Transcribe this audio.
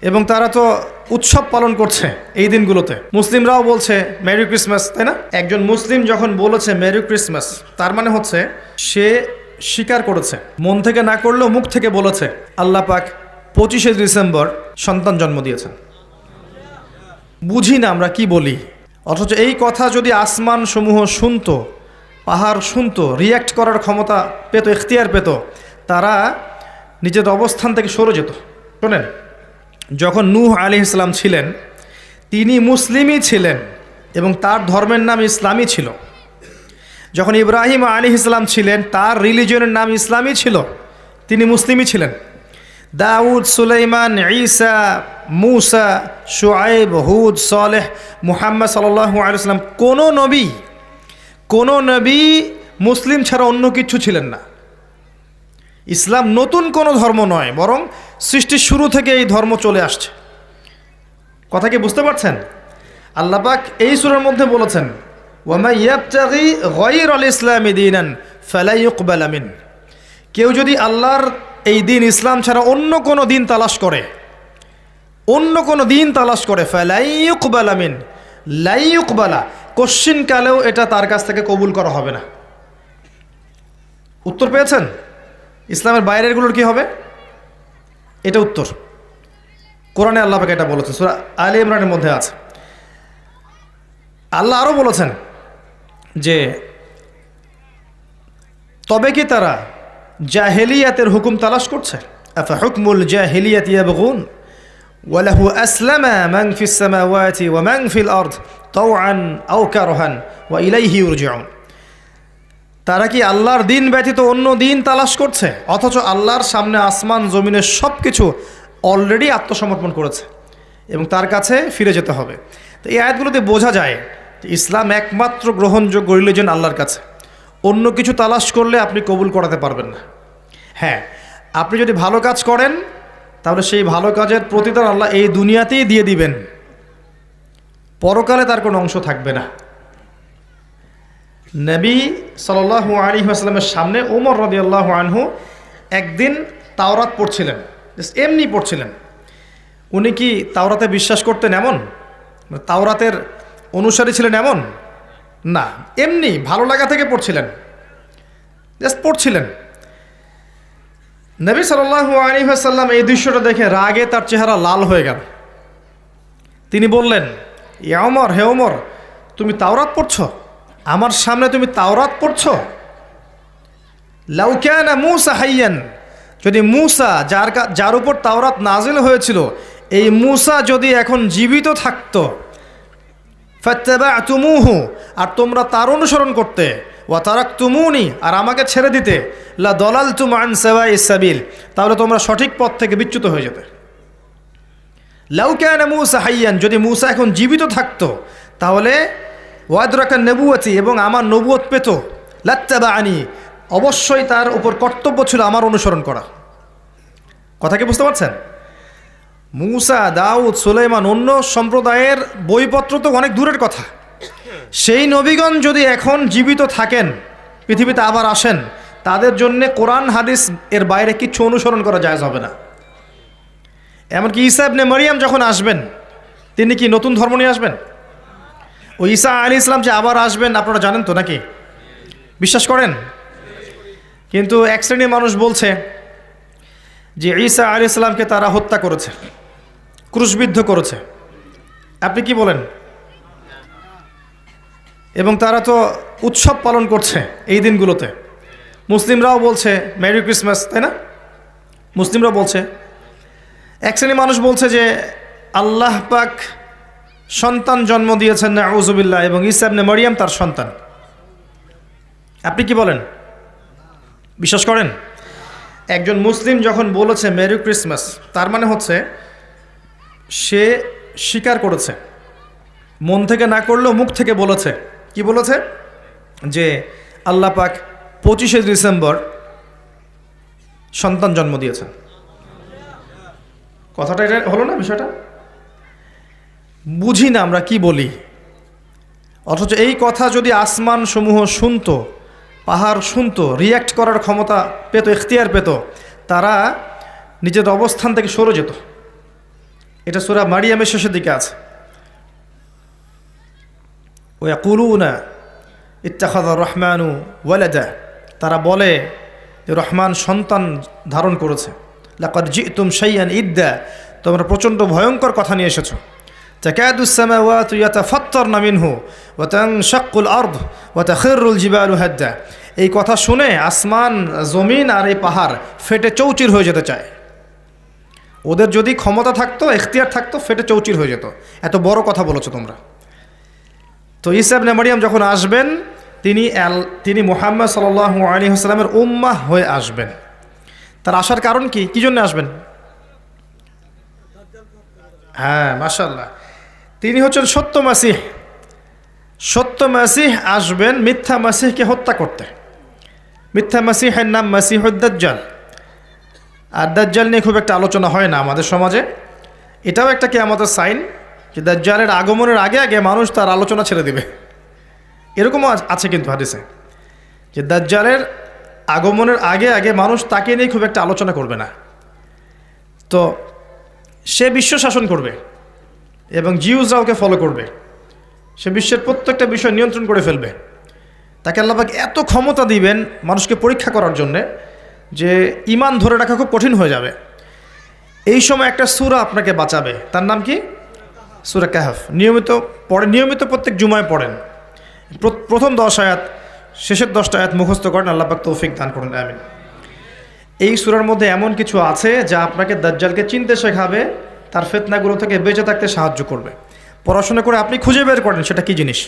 এবং তারা তো উৎসব পালন করছে এই দিনগুলোতে। মুসলিমরাও বলছে মেরি ক্রিসমাস, তাই না? একজন মুসলিম যখন বলেছে মেরি ক্রিসমাস, তার মানে হচ্ছে সে স্বীকার করেছে, মন থেকে না করলেও মুখ থেকে বলেছে আল্লাহ পাক 25শে ডিসেম্বর সন্তান জন্ম দিয়েছেন। বুঝি না আমরা কি বলি, অথচ এই কথা যদি আসমান সমূহ শুনতো, পাহাড় শুনতো, রিয়্যাক্ট করার ক্ষমতা পেত, এখতিয়ার পেত, তারা নিজের অবস্থান থেকে সরে যেত। শোনেন, যখন নূহ আলাইহিস সালাম ছিলেন, তিনি মুসলিমই ছিলেন এবং তার ধর্মের নাম ইসলামই ছিল। যখন ইব্রাহিম আলাইহিস সালাম ছিলেন, তার রিলিজিয়নের নাম ইসলামই ছিল, তিনি মুসলিমই ছিলেন। দাউদ, সুলাইমান, ঈসা, মূসা, শুআয়ব, হুদ, সালেহ, মুহাম্মদ সাল্লাল্লাহু আলাইহি ওয়াসাল্লাম, কোনো নবী মুসলিম ছাড়া অন্য কিছু ছিলেন না। ইসলাম নতুন কোনো ধর্ম নয়, বরং সৃষ্টির শুরু থেকে এই ধর্ম চলে আসছে। কথা কি বুঝতে পারছেন? আল্লাহ পাক এই সূরার মধ্যে বলেছেন, ওয়ামা ইয়াবতাগি গায়রাল ইসলামি দীনান ফালা ইউকবালা মিন। কেউ যদি আল্লাহর এই দিন ইসলাম ছাড়া অন্য কোনো দিন তালাশ করে, ফালা ইউকবালা মিন, লা ইউকবালা, কোশ্চিন কালেও এটা তার কাছ থেকে কবুল করা হবে না। উত্তর পেয়েছেন? ইসলামের বাইরেরগুলোর কি হবে? এটা উত্তর। কোরআনে আল্লাহ পাক এটা বলেছেন, সূরা আলে ইমরানের মধ্যে আছে। আল্লাহ আরও বলেছেন যে তবে কি তারা জাহেলিয়াতের হুকুম তালাশ করছে? আফা হুকমুল জাহেলিয়াতি ইয়াবগুন ওয়া লাহু আসলামা মান ফিস সামাওয়াতি ওয়া মান ফিল আরদ তাওআন আও কারহান ওয়া ইলাইহি ইরজিউন। তারা কি আল্লাহর দিন ব্যতীত অন্য দিন তালাশ করছে, অথচ আল্লাহর সামনে আসমান জমিনের সব কিছু অলরেডি আত্মসমর্পণ করেছে এবং তার কাছে ফিরে যেতে হবে। তো এই আয়াতগুলোতে বোঝা যায় যে ইসলাম একমাত্র গ্রহণযোগ্য রিলিজিয়ন আল্লাহর কাছে। অন্য কিছু তালাশ করলে আপনি কবুল করাতে পারবেন না। হ্যাঁ, আপনি যদি ভালো কাজ করেন তাহলে সেই ভালো কাজের প্রতিদান আল্লাহ এই দুনিয়াতেই দিয়ে দিবেন, পরকালে তার কোনো অংশ থাকবে না। নবী সাল্লাল্লাহু আলাইহি ওয়াসাল্লামের সামনে ওমর রাদিয়াল্লাহু আনহু একদিন তাওরাত পড়ছিলেন, এমনি পড়ছিলেন। উনি কি তাওরাতে বিশ্বাস করতেন এমন? তাওরাতের অনুসারী ছিলেন এমন না, এমনি ভালো লাগা থেকে পড়ছিলেন, জাস্ট পড়ছিলেন। নবী সাল্লাল্লাহু আলাইহি ওয়াসাল্লাম এই দৃশ্যটা দেখে রাগে তার চেহারা লাল হয়ে গেল। তিনি বললেন, ইয়া ওমর, হে ওমর, তুমি তাওরাত পড়ছো? আমার সামনে তুমি তাওরাত পড়ছো? লাউ কানা মূসা হাইয়ান, যদি মূসা, যার উপর তাওরাত নাজিল হয়েছিল, এই মূসা যদি এখন জীবিত থাকতো, ফাত্তাবা'তুমূহু, আর তোমরা তার অনুসরণ করতে, ওয়া তারাকতুমুনি, আর আমাকে ছেড়ে দিতে, লা দালালতুম আন সাওয়াইস সাবিল, তাহলে তোমরা সঠিক পথ থেকে বিচ্যুত হয়ে যেতে। লাউ কানা মূসা হাইয়ান, যদি মূসা এখন জীবিত থাকতো, তাহলে ওয়াদরাকা নবুয়তি, এবং আমার নবুয়ত পেত, লাত্তাবা'আনি, অবশ্যই তার উপর কর্তব্য ছিল আমার অনুসরণ করা। কথা কি বুঝতে পারছেন? মূসা, দাউদ, সুলাইমান, অন্য সম্প্রদায়ের বইপত্র তো অনেক দূরের কথা। সেই নবীগণ যদি এখন জীবিত থাকেন, পৃথিবীতে আবার আসেন, তাদের জন্য কোরআন হাদিস এর বাইরে কিচ্ছু অনুসরণ করা জায়েজ হবে না। এমনকি ঈসা ইবনে মারইয়াম যখন আসবেন, তিনি কি নতুন ধর্ম নিয়ে আসবেন? ও ঈসা আলাইহিস সালাম যে আবার আসবেন আপনারা জানেন তো, নাকি বিশ্বাস করেন? কিন্তু এক শ্রেণীর মানুষ বলছে যে ঈসা আলাইহিস সালামকে তারা হত্যা করেছে, ক্রুশবিদ্ধ করেছে। আপনি কি বলেন? এবং তারা তো উৎসব পালন করছে এই দিনগুলোতে। মুসলিমরাও বলছে মেরি ক্রিসমাস, তাই না? মুসলিমরাও বলছে। এক শ্রেণীর মানুষ বলছে যে আল্লাহ পাক সন্তান জন্ম দিয়েছেন, নাউযুবিল্লাহ, এবং ঈসা ইবনে মারইয়াম তার সন্তান। আপনি কি বলেন? বিশ্বাস করেন? একজন মুসলিম যখন বলেছে মেরি ক্রিসমাস, তার মানে হচ্ছে সে স্বীকার করেছে, মন থেকে না করলেও মুখ থেকে বলেছে। কি বলেছে? যে আল্লাহ পাক 25শে ডিসেম্বর সন্তান জন্ম দিয়েছেন। কথাটা এটা হলো না? বিষয়টা বুঝি না আমরা কি বলি, অথচ এই কথা যদি আসমান সমূহ শুনতো, পাহাড় শুনতো, রিয়্যাক্ট করার ক্ষমতা পেত, এখতিয়ার পেত, তারা নিজের অবস্থান থেকে সরে যেত। এটা সূরা মারিয়ামের শেষের দিকে আছে। ওয়াকুলুনা ইত্তাখাযার রহমানু ওয়ালাদা, তারা বলে যে রহমান সন্তান ধারণ করেছে। লাকাদ জিতুম শাইআন ইদ্দা, তোমরা প্রচণ্ড ভয়ঙ্কর কথা নিয়ে এসেছো। তাকাদুস সামাওয়াতু ইয়াতাফাত্তারনা মিনহু ওয়া তানশাক্কুল আরদ ওয়া তাখিরুল জিবালু হাদ্দা, এই কথা শুনে আসমান, জমিন আর এই পাহাড় ফেটে চৌচির হয়ে যেতে চায়। ওদের যদি ক্ষমতা থাকতো, এখতিয়ার থাকতো, ফেটে চৌচির হয়ে যেত। এত বড় কথা বলেছো তোমরা। তো ঈসা ইবনে মারইয়াম যখন আসবেন, তিনি মুহাম্মদ সাল্লাল্লাহু আলাইহি ওয়াসাল্লামের উম্মাহ হয়ে আসবেন। তার আসার কারণ কি? কি জন্য আসবেন? হ্যাঁ, মাশাআল্লাহ, তিনি হচ্ছেন সত্য মাসিহ। সত্য মাসিহ আসবেন মিথ্যা মাসিহকে হত্যা করতে। মিথ্যা মাসিহের নাম মাসিহুদ দাজ্জাল। আর দাজ্জাল নিয়ে খুব একটা আলোচনা হয় না আমাদের সমাজে। এটাও একটা কিয়ামতের সাইন যে দাজ্জালের আগমনের আগে আগে মানুষ তার আলোচনা ছেড়ে দিবে। এরকমও আছে কিন্তু হাদিসে, যে দাজ্জালের আগমনের আগে আগে মানুষ তাকে নিয়ে খুব একটা আলোচনা করবে না। তো সে বিশ্ব শাসন করবে এবং জিউসরা ওকে ফলো করবে। সে বিশ্বের প্রত্যেকটা বিষয় নিয়ন্ত্রণ করে ফেলবে। তাকে আল্লাহ পাক এত ক্ষমতা দিবেন মানুষকে পরীক্ষা করার জন্যে যে ঈমান ধরে রাখা খুব কঠিন হয়ে যাবে। এই সময় একটা সূরা আপনাকে বাঁচাবে, তার নাম কি? সূরা কাহফ। নিয়মিত প্রত্যেক জুমায় পড়েন। প্রথম 10 আয়াত, শেষের 10টা আয়াত মুখস্থ করেন। আল্লাহ পাক তৌফিক দান করুন, আমিন। এই সূরার মধ্যে এমন কিছু আছে যা আপনাকে দাজ্জালকে চিনতে শেখাবে, তার ফিতনাগুলো থেকে বেঁচে থাকতে সাহায্য করবে। পড়াশোনা করে আপনি খুঁজে বের করেন সেটা কি জিনিস।